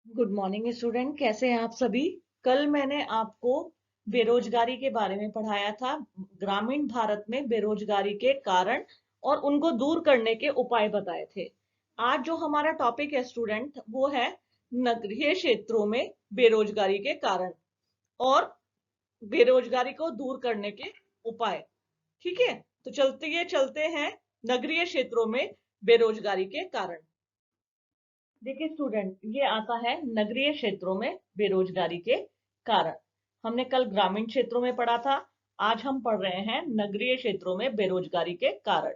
Good morning student, कैसे हैं आप सभी। कल मैंने आपको बेरोजगारी के बारे में पढ़ाया था। ग्रामीण भारत में बेरोजगारी के कारण और उनको दूर करने के उपाय बताए थे। आज जो हमारा टॉपिक है स्टूडेंट, वो है नगरीय क्षेत्रों में बेरोजगारी के कारण और बेरोजगारी को दूर करने के उपाय। ठीक है, तो चलते हैं नगरीय क्षेत्रों में बेरोजगारी के कारण। देखिए स्टूडेंट, ये आता है नगरीय क्षेत्रों में बेरोजगारी के कारण। हमने कल ग्रामीण क्षेत्रों में पढ़ा था, आज हम पढ़ रहे हैं नगरीय क्षेत्रों में बेरोजगारी के कारण।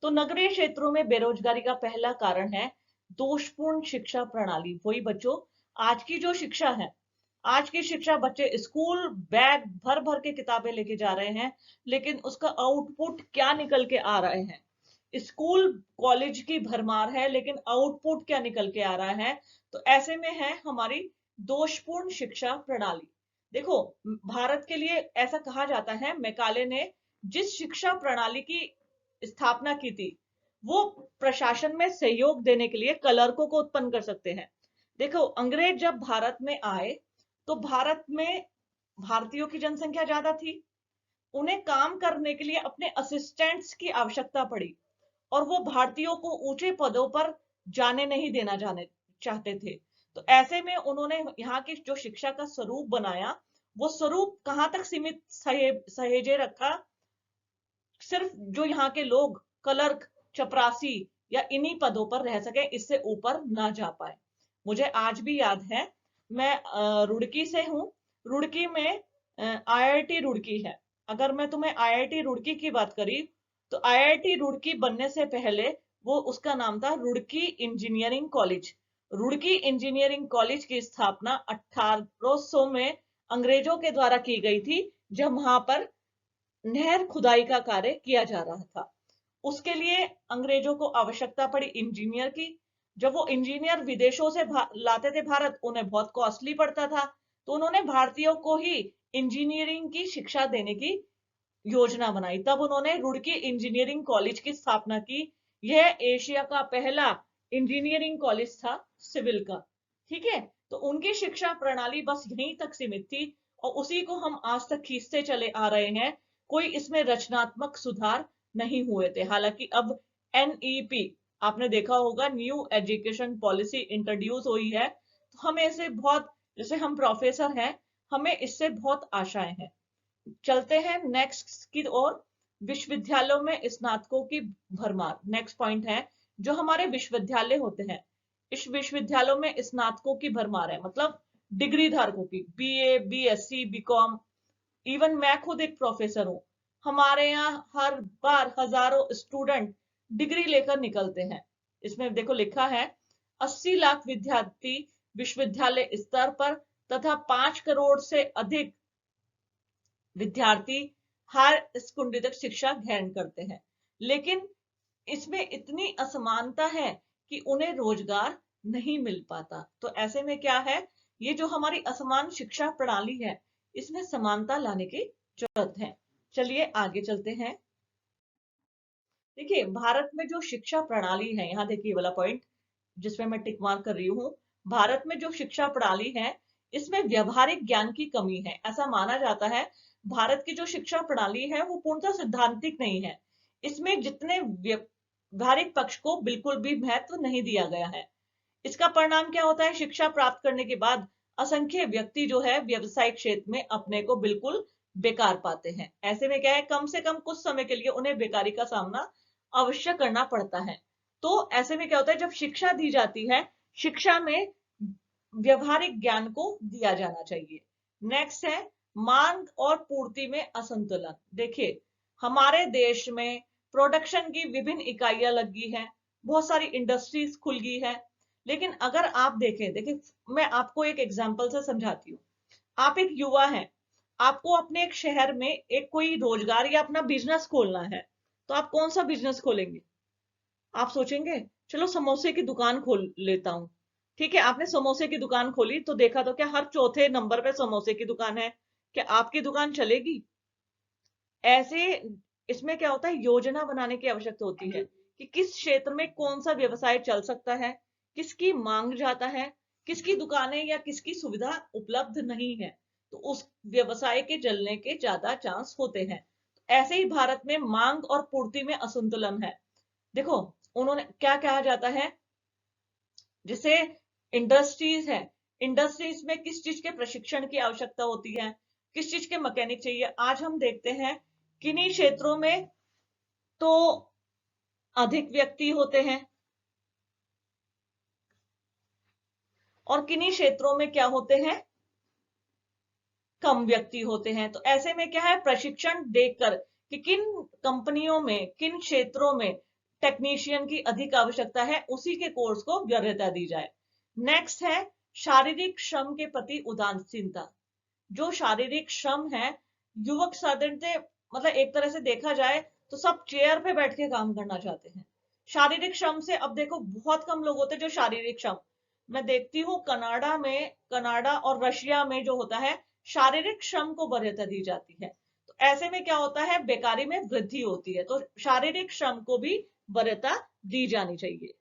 तो नगरीय क्षेत्रों में बेरोजगारी का पहला कारण है दोषपूर्ण शिक्षा प्रणाली। वही बच्चों, आज की जो शिक्षा है, आज की शिक्षा, बच्चे स्कूल बैग भर भर के किताबें लेके जा रहे हैं, लेकिन उसका आउटपुट क्या निकल के आ रहे हैं। स्कूल कॉलेज की भरमार है, लेकिन आउटपुट क्या निकल के आ रहा है। तो ऐसे में है हमारी दोषपूर्ण शिक्षा प्रणाली। देखो, भारत के लिए ऐसा कहा जाता है, मैकाले ने जिस शिक्षा प्रणाली की स्थापना की थी, वो प्रशासन में सहयोग देने के लिए कलर्कों को उत्पन्न कर सकते हैं। देखो, अंग्रेज जब भारत में आए तो भारत में भारतीयों की जनसंख्या ज्यादा थी। उन्हें काम करने के लिए अपने असिस्टेंट्स की आवश्यकता पड़ी और वो भारतीयों को ऊंचे पदों पर जाने चाहते थे। तो ऐसे में उन्होंने यहाँ की जो शिक्षा का स्वरूप बनाया, वो स्वरूप कहाँ तक सीमित सहेजे रखा। सिर्फ जो यहाँ के लोग क्लर्क, चपरासी या इन्हीं पदों पर रह सके, इससे ऊपर ना जा पाए। मुझे आज भी याद है, मैं रुड़की से हूँ। रुड़की में आईआईटी रुड़की है। अगर मैं तुम्हें आईआईटी रुड़की की बात करी, तो आईआईटी रुड़की बनने से पहले वो उसका नाम था Roorkee engineering college. Roorkee engineering college की स्थापना 1800 में अंग्रेजों के द्वारा की गई थी, जब वहां पर नहर खुदाई का कार्य किया जा रहा था। उसके लिए अंग्रेजों को आवश्यकता पड़ी इंजीनियर की। जब वो इंजीनियर विदेशों से लाते थे भारत, उन्हें बहुत कॉस्टली पड़ता था, तो उन्होंने भारतीयों को ही इंजीनियरिंग की शिक्षा देने की योजना बनाई। तब उन्होंने रुड़की इंजीनियरिंग कॉलेज की स्थापना की। यह एशिया का पहला इंजीनियरिंग कॉलेज था, सिविल का। ठीक है, तो उनकी शिक्षा प्रणाली बस यहीं तक सीमित थी और उसी को हम आज तक खींचते चले आ रहे हैं। कोई इसमें रचनात्मक सुधार नहीं हुए थे। हालांकि अब एनईपी, आपने देखा होगा, न्यू एजुकेशन पॉलिसी इंट्रोड्यूस हुई है, तो हमें इससे बहुत, जैसे हम प्रोफेसर हैं, हमें इससे बहुत आशाएं हैं। चलते हैं नेक्स्ट की ओर। विश्वविद्यालयों में स्नातकों की भरमार नेक्स्ट पॉइंट है। जो हमारे विश्वविद्यालय होते हैं, इस विश्वविद्यालयों में स्नातकों की भरमार है, मतलब डिग्री धारकों की, बीए, बीएससी, बीकॉम। इवन मैं खुद एक प्रोफेसर हूं। हमारे यहाँ हर बार हजारों स्टूडेंट डिग्री लेकर निकलते हैं। इसमें देखो लिखा है 80 लाख विद्यार्थी विश्वविद्यालय स्तर पर तथा 5 करोड़ से अधिक विद्यार्थी हर स्कूल तक शिक्षा ग्रहण करते हैं। लेकिन इसमें इतनी असमानता है कि उन्हें रोजगार नहीं मिल पाता। तो ऐसे में क्या है, ये जो हमारी असमान शिक्षा प्रणाली है, इसमें समानता लाने की जरूरत है। चलिए आगे चलते हैं। देखिए, भारत में जो शिक्षा प्रणाली है, यहाँ देखिए वाला पॉइंट जिसमें मैं टिक मार्क कर रही हूँ। भारत में जो शिक्षा प्रणाली है, इसमें व्यवहारिक ज्ञान की कमी है, ऐसा माना जाता है। भारत की जो शिक्षा प्रणाली है, वो पूर्णतः सिद्धांतिक नहीं है। इसमें जितने व्यवहारिक पक्ष को बिल्कुल भी महत्व नहीं दिया गया है। इसका परिणाम क्या होता है, शिक्षा प्राप्त करने के बाद असंख्य व्यक्ति जो है व्यवसायिक क्षेत्र में अपने को बिल्कुल बेकार पाते हैं। ऐसे में क्या है, कम से कम कुछ समय के लिए उन्हें बेकारी का सामना अवश्य करना पड़ता है। तो ऐसे में क्या होता है, जब शिक्षा दी जाती है, शिक्षा में व्यवहारिक ज्ञान को दिया जाना चाहिए। नेक्स्ट है मांग और पूर्ति में असंतुलन। देखिए, हमारे देश में प्रोडक्शन की विभिन्न इकाइयां लगी हैं, बहुत सारी इंडस्ट्रीज खुल गई है। लेकिन अगर आप देखें, देखिए मैं आपको एक एग्जांपल से समझाती हूँ। आप एक युवा हैं, आपको अपने एक शहर में एक कोई रोजगार या अपना बिजनेस खोलना है, तो आप कौन सा बिजनेस खोलेंगे। आप सोचेंगे चलो समोसे की दुकान खोल लेता हूं। ठीक है, आपने समोसे की दुकान खोली तो देखा तो क्या हर चौथे नंबर पे समोसे की दुकान है, क्या आपकी दुकान चलेगी। ऐसे इसमें क्या होता है, योजना बनाने की आवश्यकता होती है कि किस क्षेत्र में कौन सा व्यवसाय चल सकता है, किसकी मांग ज्यादा है, किसकी दुकानें या किसकी सुविधा उपलब्ध नहीं है, तो उस व्यवसाय के जलने के ज्यादा चांस होते हैं। ऐसे ही भारत में मांग और पूर्ति में असंतुलन है। देखो, उन्होंने क्या कहा जाता है, जैसे इंडस्ट्रीज है, इंडस्ट्रीज में किस चीज के प्रशिक्षण की आवश्यकता होती है, किस चीज के मैकेनिक चाहिए। आज हम देखते हैं किन्हीं क्षेत्रों में तो अधिक व्यक्ति होते हैं और किन्हीं क्षेत्रों में क्या होते हैं, कम व्यक्ति होते हैं। तो ऐसे में क्या है, प्रशिक्षण देखकर कि किन कंपनियों में, किन क्षेत्रों में टेक्नीशियन की अधिक आवश्यकता है, उसी के कोर्स को वरीयता दी जाए। नेक्स्ट है शारीरिक श्रम के प्रति उदासीनता। जो शारीरिक श्रम है, युवक साधारणतः मतलब एक तरह से देखा जाए तो सब चेयर पे बैठ के काम करना चाहते हैं। शारीरिक श्रम से अब देखो बहुत कम लोग होते हैं जो शारीरिक श्रम, मैं देखती हूँ कनाडा में, कनाडा और रशिया में जो होता है शारीरिक श्रम को वरीयता दी जाती है। तो ऐसे में क्या होता है, बेकारी में वृद्धि होती है। तो शारीरिक श्रम को भी वरीयता दी जानी चाहिए।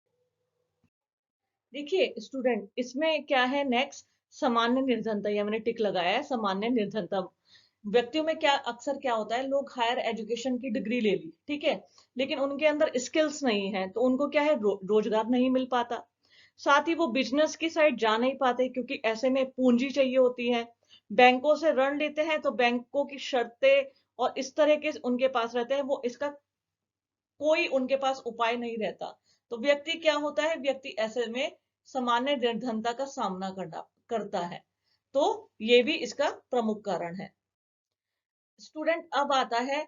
देखिए स्टूडेंट, इसमें क्या है नेक्स्ट, सामान्य निर्धनता, या मैंने टिक लगाया है सामान्य निर्धनता। व्यक्तियों में क्या अक्सर क्या होता है, लोग हायर एजुकेशन की डिग्री ले ली, ठीक है, लेकिन उनके अंदर स्किल्स नहीं है, तो उनको क्या है, रोजगार नहीं मिल पाता। साथ ही वो बिजनेस की साइड जा नहीं पाते, क्योंकि ऐसे में पूंजी चाहिए होती है। बैंकों से ऋण लेते हैं तो बैंकों की शर्तें और इस तरह के उनके पास रहते हैं, वो इसका कोई उनके पास उपाय नहीं रहता। तो व्यक्ति क्या होता है, व्यक्ति ऐसे में सामान्य निर्धनता का सामना करता है। तो ये भी इसका प्रमुख कारण है। स्टूडेंट, अब आता है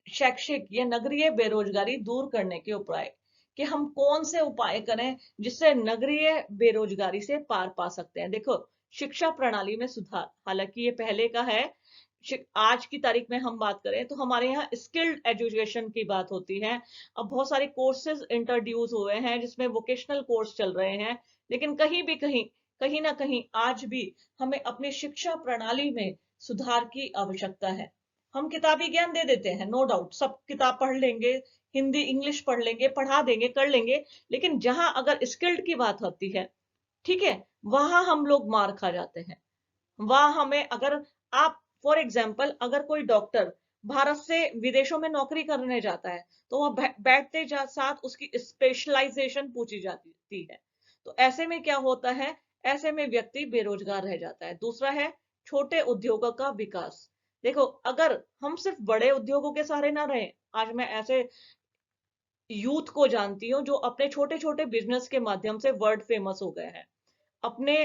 शैक्षिक या नगरीय बेरोजगारी दूर करने के उपाय, कि हम कौन से उपाय करें जिससे नगरीय बेरोजगारी से पार पा सकते हैं। देखो, शिक्षा प्रणाली में सुधार, हालांकि ये पहले का है, आज की तारीख में हम बात करें तो हमारे यहाँ स्किल्ड एजुकेशन की बात होती है। अब बहुत सारे कोर्सेज इंट्रोड्यूस हुए हैं जिसमें वोकेशनल कोर्स चल रहे हैं, लेकिन कहीं भी कहीं ना कहीं आज भी हमें अपनी शिक्षा प्रणाली में सुधार की आवश्यकता है। हम किताबी ज्ञान दे देते हैं, नो डाउट, सब किताब पढ़ लेंगे, हिंदी इंग्लिश पढ़ लेंगे, पढ़ा देंगे, कर लेंगे, लेकिन जहां अगर स्किल्ड की बात होती है, ठीक है, वहां हम लोग मार खा जाते हैं। वहां हमें, अगर आप फॉर एग्जाम्पल अगर कोई डॉक्टर भारत से विदेशों में नौकरी करने जाता है, तो वह बैठते साथ उसकी स्पेशलाइजेशन पूछी जाती है। तो ऐसे में क्या होता है, ऐसे में व्यक्ति बेरोजगार रह जाता है। दूसरा है छोटे उद्योगों का विकास। देखो, अगर हम सिर्फ बड़े उद्योगों के सहारे ना रहे, आज मैं ऐसे यूथ को जानती हूँ जो अपने छोटे छोटे बिजनेस के माध्यम से वर्ल्ड फेमस हो गए हैं। अपने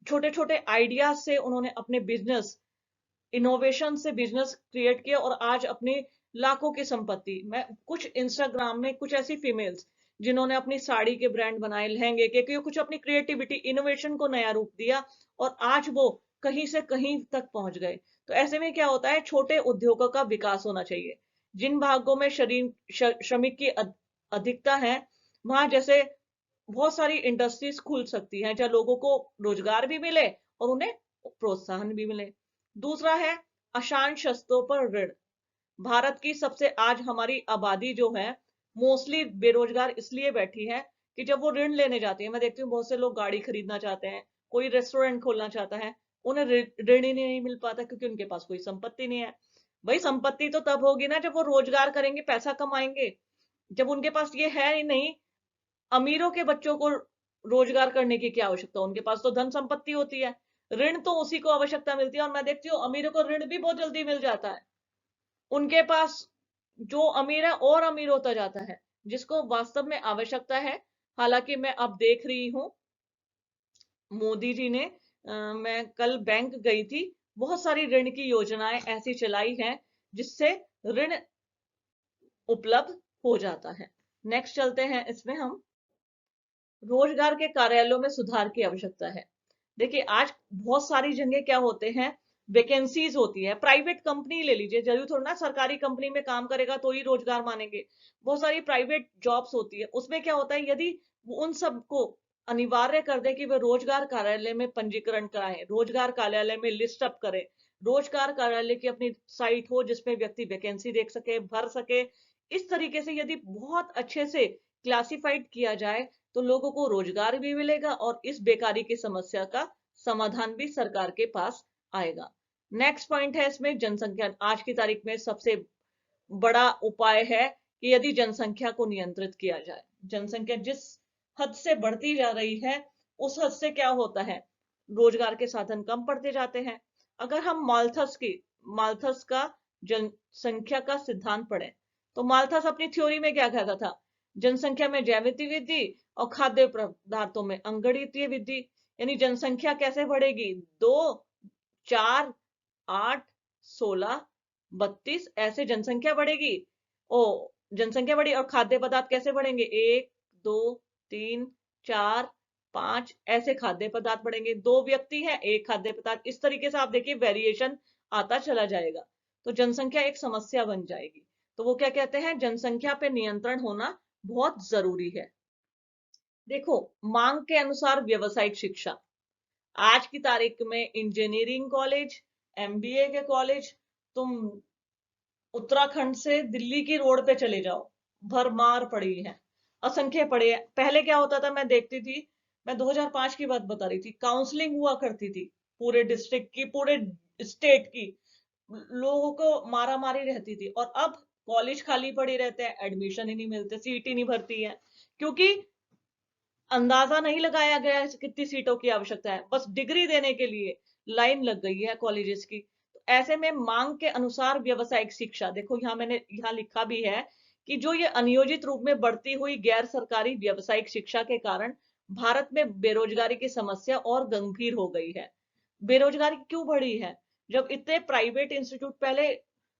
छोटे छोटे आइडियाज से उन्होंने अपने बिजनेस, इनोवेशन से बिजनेस क्रिएट किया और आज अपनी लाखों की संपत्ति। मैं कुछ इंस्टाग्राम में कुछ ऐसी फीमेल्स जिन्होंने अपनी साड़ी के ब्रांड बनाए, लहंगे के, क्योंकि कुछ अपनी क्रिएटिविटी इनोवेशन को नया रूप दिया और आज वो कहीं से कहीं तक पहुंच गए। तो ऐसे में क्या होता है, छोटे उद्योगों का विकास होना चाहिए। जिन भागों में श्रमिक की अधिकता है, वहां जैसे बहुत सारी इंडस्ट्रीज खुल सकती हैं जहां लोगों को रोजगार भी मिले और उन्हें प्रोत्साहन भी मिले। दूसरा है अशांत शस्त्रों पर ऋण। भारत की सबसे, आज हमारी आबादी जो है मोस्टली बेरोजगार इसलिए बैठी है कि जब वो ऋण लेने जाते हैं, मैं देखती हूँ बहुत से लोग गाड़ी खरीदना चाहते हैं, कोई रेस्टोरेंट खोलना चाहता है, उन्हें ऋण ही नहीं मिल पाता क्योंकि उनके पास कोई संपत्ति नहीं है। भाई, संपत्ति तो तब होगी ना जब वो रोजगार करेंगे, पैसा कमाएंगे। जब उनके पास ये है ही नहीं, अमीरों के बच्चों को रोजगार करने की क्या आवश्यकता, उनके पास तो धन संपत्ति होती है। ऋण तो उसी को आवश्यकता मिलती है, और मैं देखती हूँ अमीरों को ऋण भी बहुत जल्दी मिल जाता है। उनके पास जो अमीर है और अमीर होता जाता है, जिसको वास्तव में आवश्यकता है। हालांकि मैं अब देख रही हूँ मोदी जी ने, मैं कल बैंक गई थी, बहुत सारी ऋण की योजनाएं ऐसी चलाई हैं जिससे ऋण उपलब्ध हो जाता है। नेक्स्ट चलते हैं, इसमें हम रोजगार के कार्यालयों में सुधार की आवश्यकता है। देखिए, आज बहुत सारी जगह क्या होते हैं, वैकेंसीज होती है। प्राइवेट कंपनी ले लीजिए, जरूर थोड़ा ना सरकारी कंपनी में काम करेगा तो ही रोजगार मानेंगे। बहुत सारी प्राइवेट जॉब्स होती है, उसमें क्या होता है, यदि उन सबको अनिवार्य कर दे कि वे रोजगार कार्यालय में पंजीकरण कराएं, रोजगार कार्यालय में लिस्ट अप करें, रोजगार कार्यालय की अपनी साइट हो जिसमें व्यक्ति वैकेंसी देख सके, भर सके, इस तरीके से यदि बहुत अच्छे से क्लासिफाइड किया जाए, तो लोगों को रोजगार भी मिलेगा और इस बेकारी की समस्या का समाधान भी सरकार के पास आएगा। नेक्स्ट पॉइंट है इसमें जनसंख्या। आज की तारीख में सबसे बड़ा उपाय है कि यदि जनसंख्या को नियंत्रित किया जाए। जनसंख्या जिस हद से बढ़ती जा रही है, उस हद से क्या होता है, रोजगार के साधन कम पड़ते जाते हैं। अगर हम माल्थस का जनसंख्या का सिद्धांत पढ़ें, तो माल्थस अपनी थ्योरी में क्या कहता था, जनसंख्या में जैवितीय वृद्धि और खाद्य पदार्थों में अंगणितीय वृद्धि। यानी जनसंख्या कैसे बढ़ेगी, 2, 4, 8, 16, 32 ऐसे जनसंख्या बढ़ेगी। ओ जनसंख्या बढ़ी और खाद्य पदार्थ कैसे बढ़ेंगे, 1, 2, 3, 4, 5 ऐसे खाद्य पदार्थ बढ़ेंगे। 2 व्यक्ति हैं, 1 खाद्य पदार्थ। इस तरीके से आप देखिए वेरिएशन आता चला जाएगा, तो जनसंख्या एक समस्या बन जाएगी। तो वो क्या कहते हैं, जनसंख्या पे नियंत्रण होना बहुत जरूरी है। देखो, मांग के अनुसार व्यावसायिक शिक्षा। आज की तारीख में इंजीनियरिंग कॉलेज, एमबीए के कॉलेज, तुम उत्तराखंड से दिल्ली की रोड पे चले जाओ, भरमार पड़ी है, असंख्य पड़े हैं। पहले क्या होता था, मैं देखती थी, मैं 2005 की बात बता रही थी, काउंसलिंग हुआ करती थी पूरे डिस्ट्रिक्ट की, पूरे स्टेट की, लोगों को मारा मारी रहती थी। और अब कॉलेज खाली पड़े रहते हैं, एडमिशन ही नहीं मिलते, सीट ही नहीं भरती है, क्योंकि अंदाजा नहीं लगाया गया है कितनी सीटों की आवश्यकता है, बस डिग्री देने के लिए लाइन लग गई है कॉलेजेस की। तो ऐसे में मांग के अनुसार व्यावसायिक शिक्षा, देखो यहाँ मैंने यहाँ लिखा भी है कि जो ये अनियोजित रूप में बढ़ती हुई गैर सरकारी व्यावसायिक शिक्षा के कारण भारत में बेरोजगारी की समस्या और गंभीर हो गई है। बेरोजगारी क्यों बढ़ी है, जब इतने प्राइवेट इंस्टीट्यूट, पहले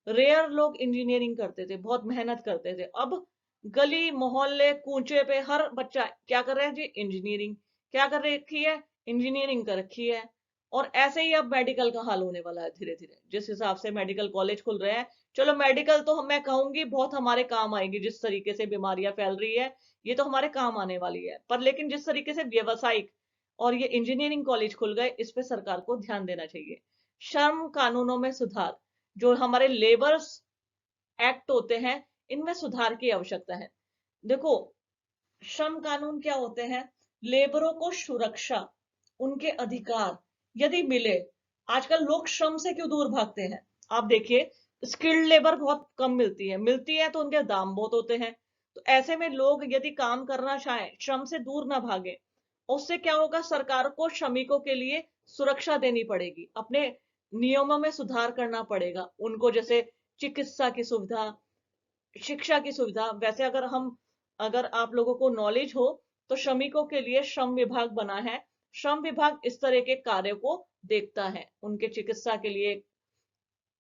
रेयर लोग इंजीनियरिंग करते थे, बहुत मेहनत करते थे, अब गली मोहल्ले कूचे पे हर बच्चा क्या कर रहा है जी, इंजीनियरिंग। क्या कर रखी है, इंजीनियरिंग कर रखी है। और ऐसे ही अब मेडिकल का हाल होने वाला है धीरे धीरे, जिस हिसाब से मेडिकल कॉलेज खुल रहे हैं। चलो मेडिकल तो मैं कहूंगी बहुत हमारे काम आएगी, जिस तरीके से बीमारियां फैल रही है ये तो हमारे काम आने वाली है, पर लेकिन जिस तरीके से व्यवसायिक और ये इंजीनियरिंग कॉलेज खुल गए, इस पे सरकार को ध्यान देना चाहिए। श्रम कानूनों में सुधार, जो हमारे लेबर्स एक्ट होते हैं, इनमें सुधार की आवश्यकता है। देखो, श्रम कानून क्या होते हैं, लेबरों को सुरक्षा, उनके अधिकार यदि मिले। आजकल लोग श्रम से क्यों दूर भागते हैं, आप देखिए, स्किल्ड लेबर बहुत कम मिलती है तो उनके दाम बहुत होते हैं। तो ऐसे में लोग यदि काम करना चाहें, श्रम से दूर ना भागे, उससे क्या होगा, सरकार को श्रमिकों के लिए सुरक्षा देनी पड़ेगी, अपने नियमों में सुधार करना पड़ेगा उनको, जैसे चिकित्सा की सुविधा, शिक्षा की सुविधा। वैसे अगर आप लोगों को नॉलेज हो, तो श्रमिकों के लिए श्रम विभाग बना है। श्रम विभाग इस तरह के कार्य को देखता है, उनके चिकित्सा के लिए,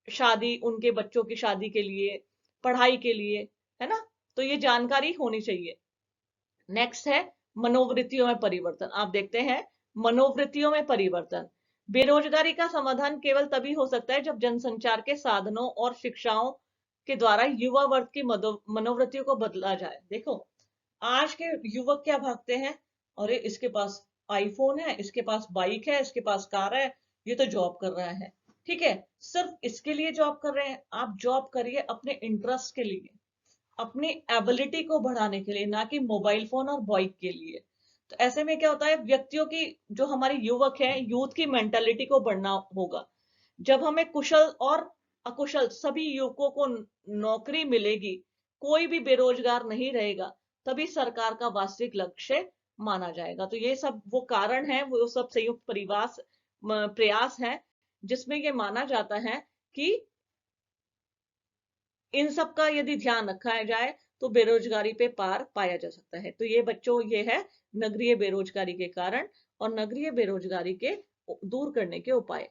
शादी, उनके बच्चों की शादी के लिए, पढ़ाई के लिए, है ना। तो ये जानकारी होनी चाहिए। नेक्स्ट है मनोवृत्तियों में परिवर्तन। आप देखते हैं मनोवृत्तियों में परिवर्तन, बेरोजगारी का समाधान केवल तभी हो सकता है जब जनसंचार के साधनों और शिक्षाओं के द्वारा युवा वर्ग की मनोवृत्तियों को बदला जाए। देखो, आज के युवक क्या भागते हैं, अरे इसके पास आईफोन है, इसके पास बाइक है, इसके पास कार है, ये तो जॉब कर रहा है। ठीक है, सिर्फ इसके लिए जॉब कर रहे हैं, आप जॉब करिए अपने इंटरेस्ट के लिए, अपनी एबिलिटी को बढ़ाने के लिए, ना कि मोबाइल फोन और बाइक के लिए। तो ऐसे में क्या होता है, व्यक्तियों की, जो हमारे युवक हैं, यूथ की मेंटालिटी को बढ़ना होगा। जब हमें कुशल और अकुशल सभी युवकों को नौकरी मिलेगी, कोई भी बेरोजगार नहीं रहेगा, तभी सरकार का वास्तविक लक्ष्य माना जाएगा। तो ये सब वो कारण है, वो सब संयुक्त प्रयास है, जिसमें ये माना जाता है कि इन सब का यदि ध्यान रखा जाए तो बेरोजगारी पे पार पाया जा सकता है। तो ये बच्चों, ये है नगरीय बेरोजगारी के कारण और नगरीय बेरोजगारी के दूर करने के उपाय।